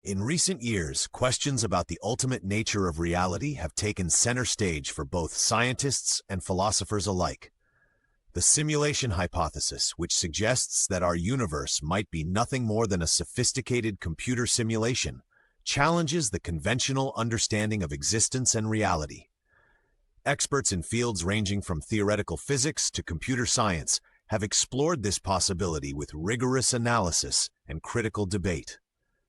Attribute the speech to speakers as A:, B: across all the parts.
A: In recent years, questions about the ultimate nature of reality have taken center stage for both scientists and philosophers alike. The simulation hypothesis, which suggests that our universe might be nothing more than a sophisticated computer simulation, challenges the conventional understanding of existence and reality. Experts in fields ranging from theoretical physics to computer science have explored this possibility with rigorous analysis and critical debate.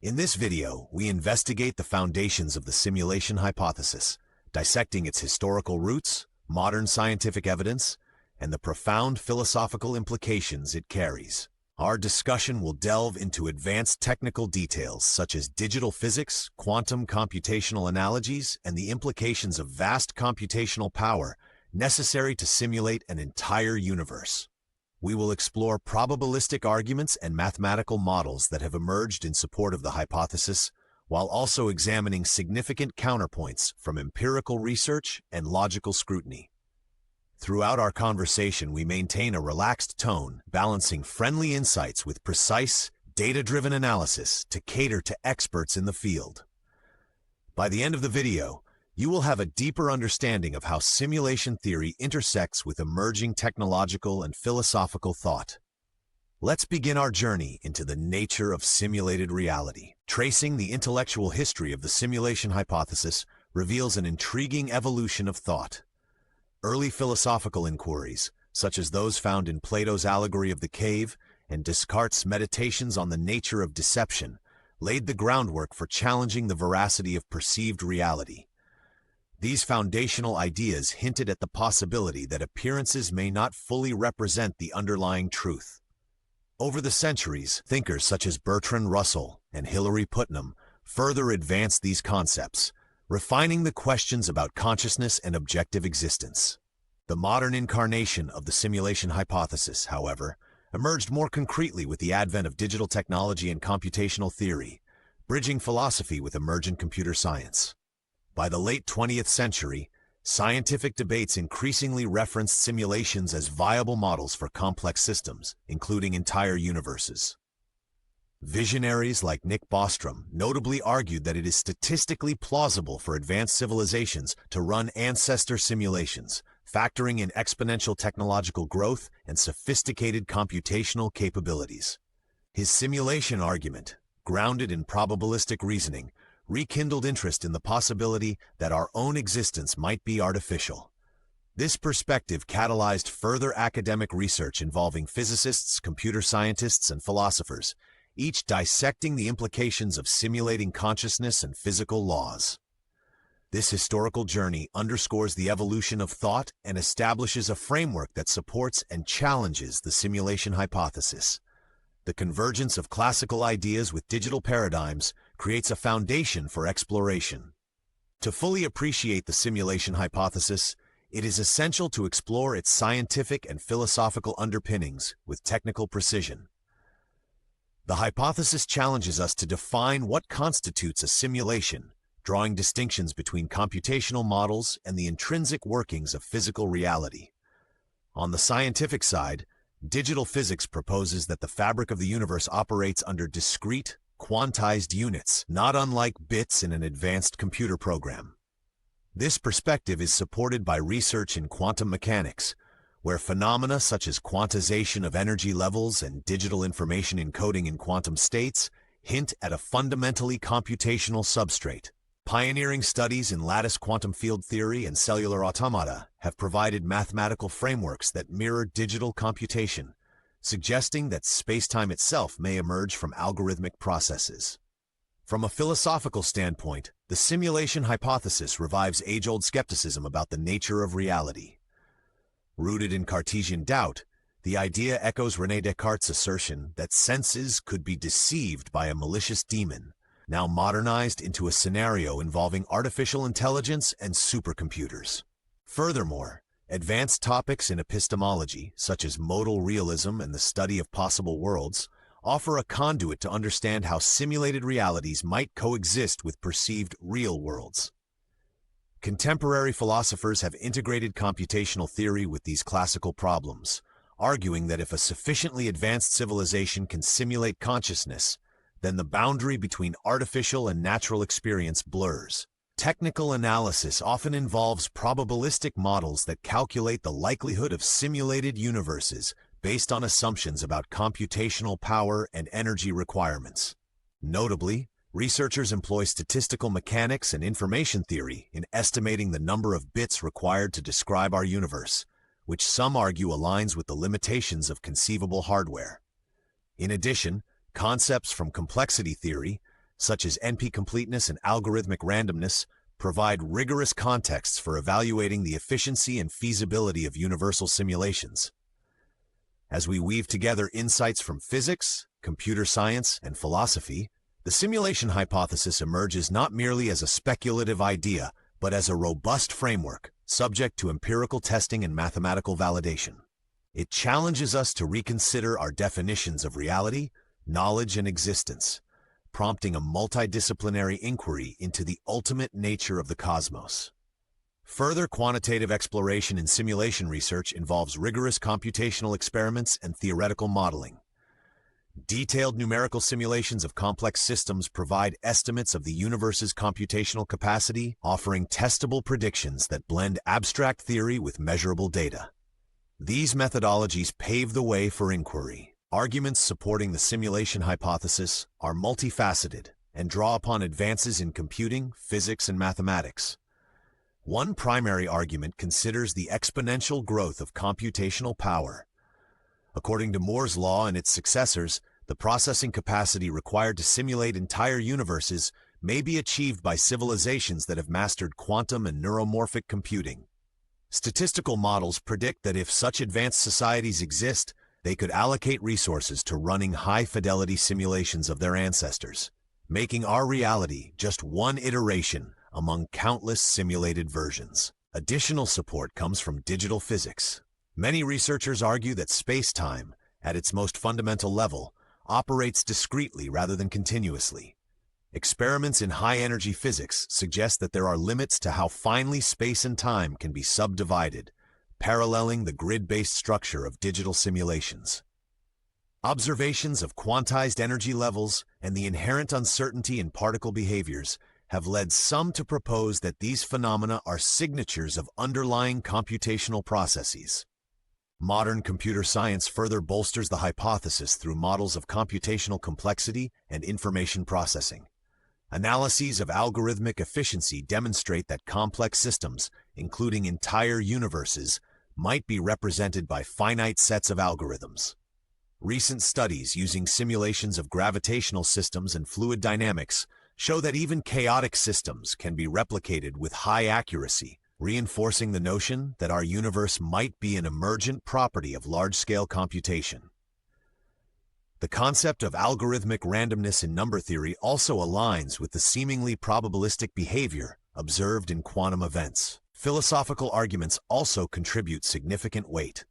A: In this video, we investigate the foundations of the simulation hypothesis, dissecting its historical roots, modern scientific evidence, and the profound philosophical implications it carries. Our discussion will delve into advanced technical details such as digital physics, quantum computational analogies, and the implications of vast computational power necessary to simulate an entire universe. We will explore probabilistic arguments and mathematical models that have emerged in support of the hypothesis, while also examining significant counterpoints from empirical research and logical scrutiny. Throughout our conversation, we maintain a relaxed tone, balancing friendly insights with precise, data-driven analysis to cater to experts in the field. By the end of the video, you will have a deeper understanding of how simulation theory intersects with emerging technological and philosophical thought. Let's begin our journey into the nature of simulated reality. Tracing the intellectual history of the simulation hypothesis reveals an intriguing evolution of thought. Early philosophical inquiries, such as those found in Plato's Allegory of the Cave and Descartes' Meditations on the Nature of Deception, laid the groundwork for challenging the veracity of perceived reality. These foundational ideas hinted at the possibility that appearances may not fully represent the underlying truth. Over the centuries, thinkers such as Bertrand Russell and Hilary Putnam further advanced these concepts, refining the questions about consciousness and objective existence. The modern incarnation of the simulation hypothesis, however, emerged more concretely with the advent of digital technology and computational theory, bridging philosophy with emergent computer science. By the late 20th century, scientific debates increasingly referenced simulations as viable models for complex systems, including entire universes. Visionaries like Nick Bostrom notably argued that it is statistically plausible for advanced civilizations to run ancestor simulations, factoring in exponential technological growth and sophisticated computational capabilities. His simulation argument, grounded in probabilistic reasoning, rekindled interest in the possibility that our own existence might be artificial. This perspective catalyzed further academic research involving physicists, computer scientists, and philosophers, each dissecting the implications of simulating consciousness and physical laws. This historical journey underscores the evolution of thought and establishes a framework that supports and challenges the simulation hypothesis. The convergence of classical ideas with digital paradigms creates a foundation for exploration. To fully appreciate the simulation hypothesis, it is essential to explore its scientific and philosophical underpinnings with technical precision. The hypothesis challenges us to define what constitutes a simulation, drawing distinctions between computational models and the intrinsic workings of physical reality. On the scientific side, digital physics proposes that the fabric of the universe operates under discrete, quantized units, not unlike bits in an advanced computer program. This perspective is supported by research in quantum mechanics, where phenomena such as quantization of energy levels and digital information encoding in quantum states hint at a fundamentally computational substrate. Pioneering studies in lattice quantum field theory and cellular automata have provided mathematical frameworks that mirror digital computation, suggesting that spacetime itself may emerge from algorithmic processes. From a philosophical standpoint, the simulation hypothesis revives age-old skepticism about the nature of reality. Rooted in Cartesian doubt, the idea echoes René Descartes' assertion that senses could be deceived by a malicious demon, now modernized into a scenario involving artificial intelligence and supercomputers. Furthermore, advanced topics in epistemology, such as modal realism and the study of possible worlds, offer a conduit to understand how simulated realities might coexist with perceived real worlds. Contemporary philosophers have integrated computational theory with these classical problems, arguing that if a sufficiently advanced civilization can simulate consciousness, then the boundary between artificial and natural experience blurs. Technical analysis often involves probabilistic models that calculate the likelihood of simulated universes based on assumptions about computational power and energy requirements. Notably, researchers employ statistical mechanics and information theory in estimating the number of bits required to describe our universe, which some argue aligns with the limitations of conceivable hardware. In addition, concepts from complexity theory, such as NP-completeness and algorithmic randomness, provide rigorous contexts for evaluating the efficiency and feasibility of universal simulations. As we weave together insights from physics, computer science, and philosophy, the simulation hypothesis emerges not merely as a speculative idea, but as a robust framework, subject to empirical testing and mathematical validation. It challenges us to reconsider our definitions of reality, knowledge, and existence, prompting a multidisciplinary inquiry into the ultimate nature of the cosmos. Further quantitative exploration in simulation research involves rigorous computational experiments and theoretical modeling. Detailed numerical simulations of complex systems provide estimates of the universe's computational capacity, offering testable predictions that blend abstract theory with measurable data. These methodologies pave the way for inquiry. Arguments supporting the simulation hypothesis are multifaceted and draw upon advances in computing, physics, and mathematics. One primary argument considers the exponential growth of computational power. According to Moore's law and its successors, the processing capacity required to simulate entire universes may be achieved by civilizations that have mastered quantum and neuromorphic computing. Statistical models predict that if such advanced societies exist, they could allocate resources to running high-fidelity simulations of their ancestors, making our reality just one iteration among countless simulated versions. Additional support comes from digital physics. Many researchers argue that space-time, at its most fundamental level, operates discretely rather than continuously. Experiments in high-energy physics suggest that there are limits to how finely space and time can be subdivided, paralleling the grid-based structure of digital simulations. Observations of quantized energy levels and the inherent uncertainty in particle behaviors have led some to propose that these phenomena are signatures of underlying computational processes. Modern computer science further bolsters the hypothesis through models of computational complexity and information processing. Analyses of algorithmic efficiency demonstrate that complex systems, including entire universes, might be represented by finite sets of algorithms. Recent studies using simulations of gravitational systems and fluid dynamics show that even chaotic systems can be replicated with high accuracy, reinforcing the notion that our universe might be an emergent property of large-scale computation. The concept of algorithmic randomness in number theory also aligns with the seemingly probabilistic behavior observed in quantum events. Philosophical arguments also contribute significant weight.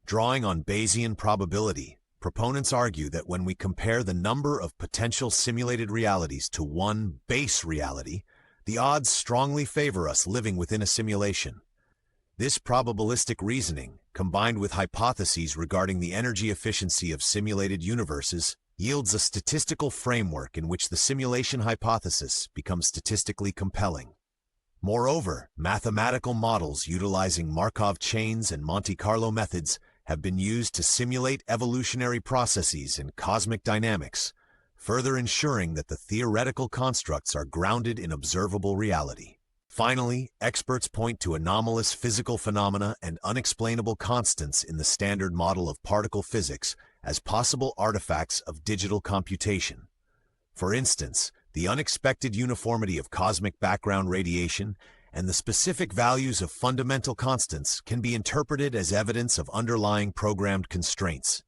A: Drawing on Bayesian probability, proponents argue that when we compare the number of potential simulated realities to one base reality, the odds strongly favor us living within a simulation. This probabilistic reasoning, combined with hypotheses regarding the energy efficiency of simulated universes, yields a statistical framework in which the simulation hypothesis becomes statistically compelling. Moreover, mathematical models utilizing Markov chains and Monte Carlo methods have been used to simulate evolutionary processes in cosmic dynamics, further ensuring that the theoretical constructs are grounded in observable reality. Finally, experts point to anomalous physical phenomena and unexplainable constants in the standard model of particle physics as possible artifacts of digital computation. For instance, the unexpected uniformity of cosmic background radiation and the specific values of fundamental constants can be interpreted as evidence of underlying programmed constraints.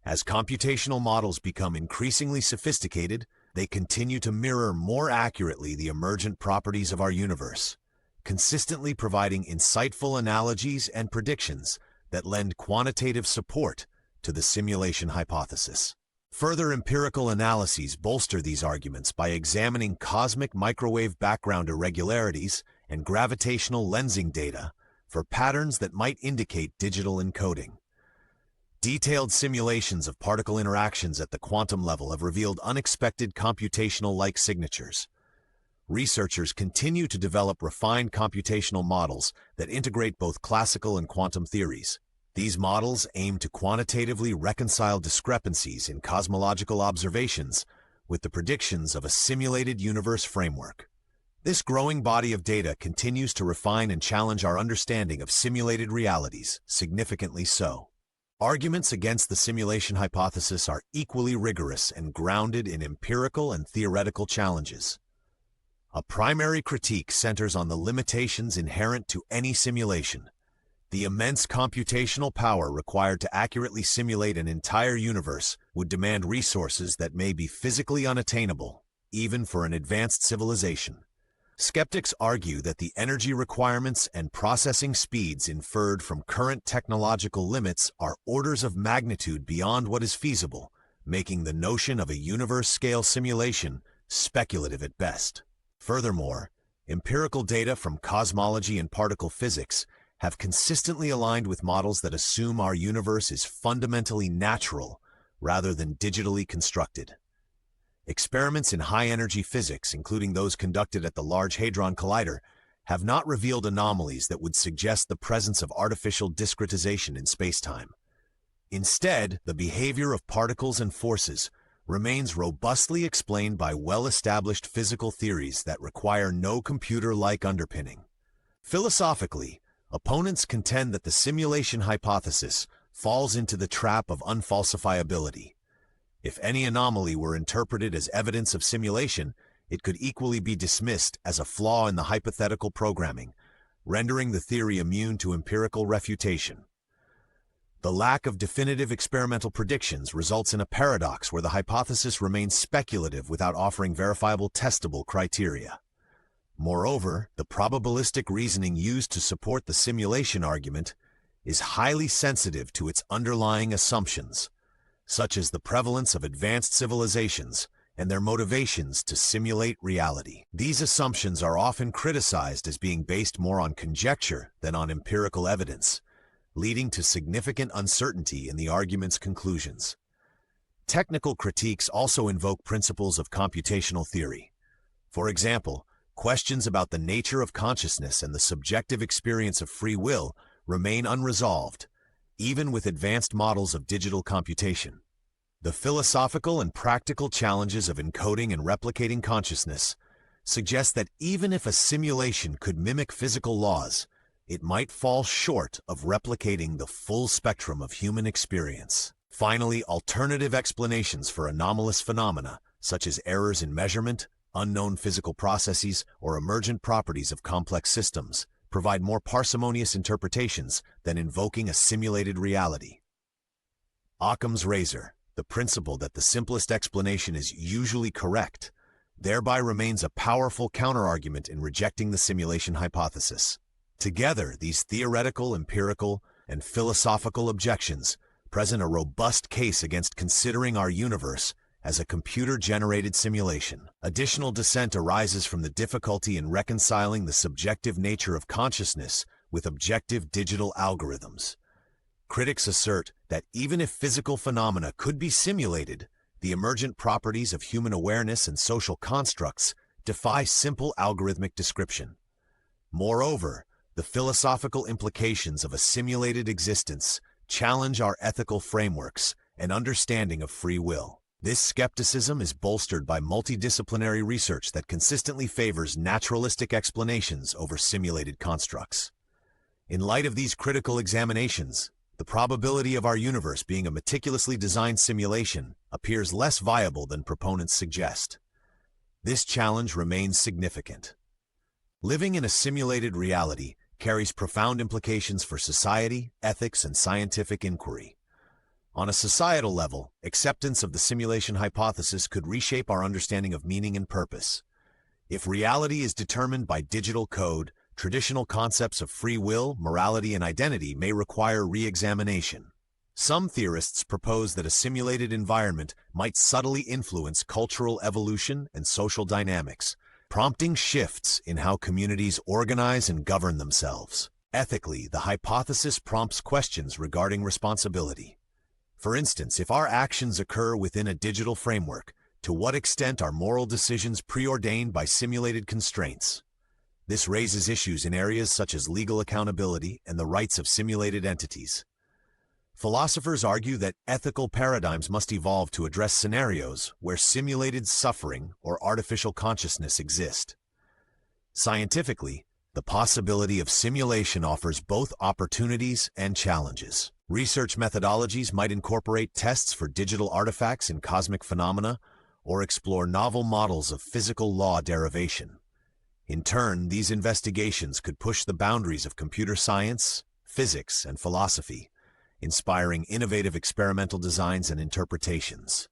A: As computational models become increasingly sophisticated, they continue to mirror more accurately the emergent properties of our universe, consistently providing insightful analogies and predictions that lend quantitative support to the simulation hypothesis. Further empirical analyses bolster these arguments by examining cosmic microwave background irregularities and gravitational lensing data for patterns that might indicate digital encoding. Detailed simulations of particle interactions at the quantum level have revealed unexpected computational-like signatures. Researchers continue to develop refined computational models that integrate both classical and quantum theories. These models aim to quantitatively reconcile discrepancies in cosmological observations with the predictions of a simulated universe framework. This growing body of data continues to refine and challenge our understanding of simulated realities, significantly so. Arguments against the simulation hypothesis are equally rigorous and grounded in empirical and theoretical challenges. A primary critique centers on the limitations inherent to any simulation. The immense computational power required to accurately simulate an entire universe would demand resources that may be physically unattainable, even for an advanced civilization. Skeptics argue that the energy requirements and processing speeds inferred from current technological limits are orders of magnitude beyond what is feasible, making the notion of a universe-scale simulation speculative at best. Furthermore, empirical data from cosmology and particle physics have consistently aligned with models that assume our universe is fundamentally natural rather than digitally constructed. Experiments in high-energy physics, including those conducted at the Large Hadron Collider, have not revealed anomalies that would suggest the presence of artificial discretization in spacetime. Instead, the behavior of particles and forces remains robustly explained by well-established physical theories that require no computer-like underpinning. Philosophically, opponents contend that the simulation hypothesis falls into the trap of unfalsifiability. If any anomaly were interpreted as evidence of simulation, it could equally be dismissed as a flaw in the hypothetical programming, rendering the theory immune to empirical refutation. The lack of definitive experimental predictions results in a paradox where the hypothesis remains speculative without offering verifiable testable criteria. Moreover, the probabilistic reasoning used to support the simulation argument is highly sensitive to its underlying assumptions, such as the prevalence of advanced civilizations and their motivations to simulate reality. These assumptions are often criticized as being based more on conjecture than on empirical evidence, leading to significant uncertainty in the argument's conclusions. Technical critiques also invoke principles of computational theory. For example, questions about the nature of consciousness and the subjective experience of free will remain unresolved, even with advanced models of digital computation. The philosophical and practical challenges of encoding and replicating consciousness suggest that even if a simulation could mimic physical laws, it might fall short of replicating the full spectrum of human experience. Finally, alternative explanations for anomalous phenomena, such as errors in measurement, unknown physical processes, or emergent properties of complex systems, provide more parsimonious interpretations than invoking a simulated reality. Occam's razor, the principle that the simplest explanation is usually correct, thereby remains a powerful counterargument in rejecting the simulation hypothesis. Together, these theoretical, empirical, and philosophical objections present a robust case against considering our universe as a computer-generated simulation. Additional dissent arises from the difficulty in reconciling the subjective nature of consciousness with objective digital algorithms. Critics assert that even if physical phenomena could be simulated, the emergent properties of human awareness and social constructs defy simple algorithmic description. Moreover, the philosophical implications of a simulated existence challenge our ethical frameworks and understanding of free will. This skepticism is bolstered by multidisciplinary research that consistently favors naturalistic explanations over simulated constructs. In light of these critical examinations, the probability of our universe being a meticulously designed simulation appears less viable than proponents suggest. This challenge remains significant. Living in a simulated reality carries profound implications for society, ethics, and scientific inquiry. On a societal level, acceptance of the simulation hypothesis could reshape our understanding of meaning and purpose. If reality is determined by digital code, traditional concepts of free will, morality, and identity may require re-examination. Some theorists propose that a simulated environment might subtly influence cultural evolution and social dynamics, prompting shifts in how communities organize and govern themselves. Ethically, the hypothesis prompts questions regarding responsibility. For instance, if our actions occur within a digital framework, to what extent are moral decisions preordained by simulated constraints? This raises issues in areas such as legal accountability and the rights of simulated entities. Philosophers argue that ethical paradigms must evolve to address scenarios where simulated suffering or artificial consciousness exist. Scientifically, the possibility of simulation offers both opportunities and challenges. Research methodologies might incorporate tests for digital artifacts in cosmic phenomena or explore novel models of physical law derivation. In turn, these investigations could push the boundaries of computer science, physics, and philosophy, inspiring innovative experimental designs and interpretations.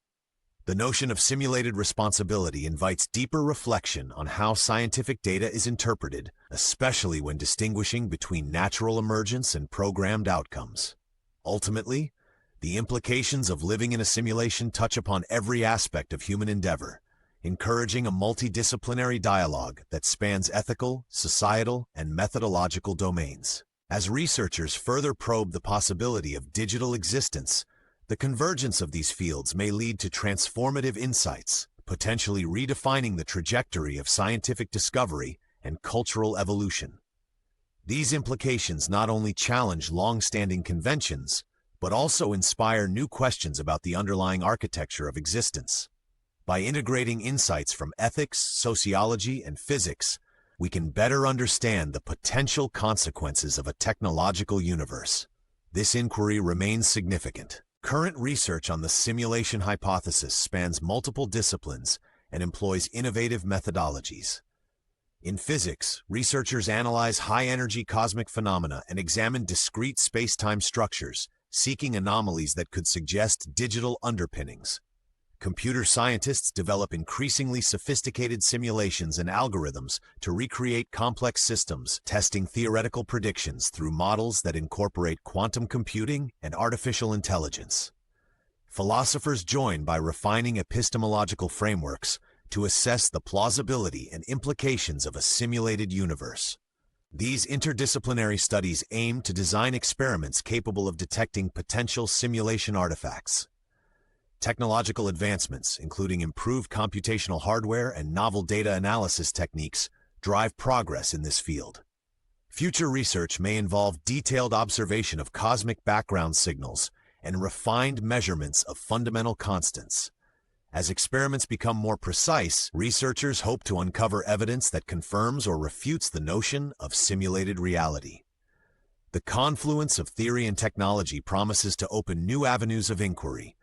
A: The notion of simulated responsibility invites deeper reflection on how scientific data is interpreted, especially when distinguishing between natural emergence and programmed outcomes. Ultimately, the implications of living in a simulation touch upon every aspect of human endeavor, encouraging a multidisciplinary dialogue that spans ethical, societal, and methodological domains. As researchers further probe the possibility of digital existence, the convergence of these fields may lead to transformative insights, potentially redefining the trajectory of scientific discovery and cultural evolution. These implications not only challenge long-standing conventions, but also inspire new questions about the underlying architecture of existence. By integrating insights from ethics, sociology, and physics, we can better understand the potential consequences of a technological universe. This inquiry remains significant. Current research on the simulation hypothesis spans multiple disciplines and employs innovative methodologies. In physics, researchers analyze high-energy cosmic phenomena and examine discrete space-time structures, seeking anomalies that could suggest digital underpinnings. Computer scientists develop increasingly sophisticated simulations and algorithms to recreate complex systems, testing theoretical predictions through models that incorporate quantum computing and artificial intelligence. Philosophers join by refining epistemological frameworks to assess the plausibility and implications of a simulated universe. These interdisciplinary studies aim to design experiments capable of detecting potential simulation artifacts. Technological advancements, including improved computational hardware and novel data analysis techniques, drive progress in this field. Future research may involve detailed observation of cosmic background signals and refined measurements of fundamental constants. As experiments become more precise, researchers hope to uncover evidence that confirms or refutes the notion of simulated reality. The confluence of theory and technology promises to open new avenues of inquiry,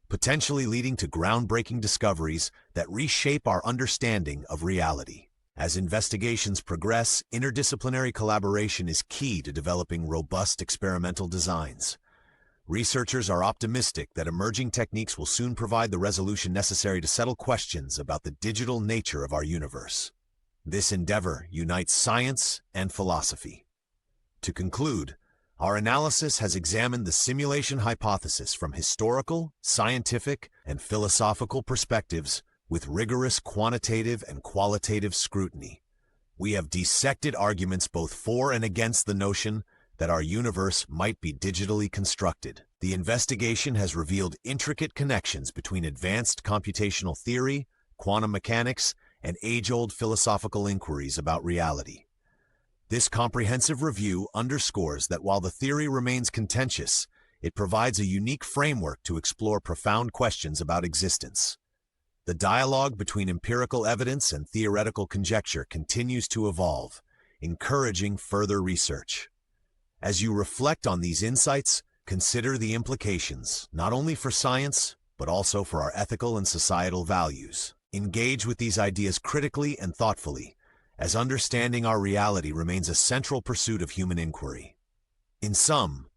A: potentially leading to groundbreaking discoveries that reshape our understanding of reality. As investigations progress, interdisciplinary collaboration is key to developing robust experimental designs. Researchers are optimistic that emerging techniques will soon provide the resolution necessary to settle questions about the digital nature of our universe. This endeavor unites science and philosophy. To conclude, our analysis has examined the simulation hypothesis from historical, scientific, and philosophical perspectives with rigorous quantitative and qualitative scrutiny. We have dissected arguments both for and against the notion that our universe might be digitally constructed. The investigation has revealed intricate connections between advanced computational theory, quantum mechanics, and age-old philosophical inquiries about reality. This comprehensive review underscores that while the theory remains contentious, it provides a unique framework to explore profound questions about existence. The dialogue between empirical evidence and theoretical conjecture continues to evolve, encouraging further research. As you reflect on these insights, consider the implications, not only for science, but also for our ethical and societal values. Engage with these ideas critically and thoughtfully, as understanding our reality remains a central pursuit of human inquiry. In sum,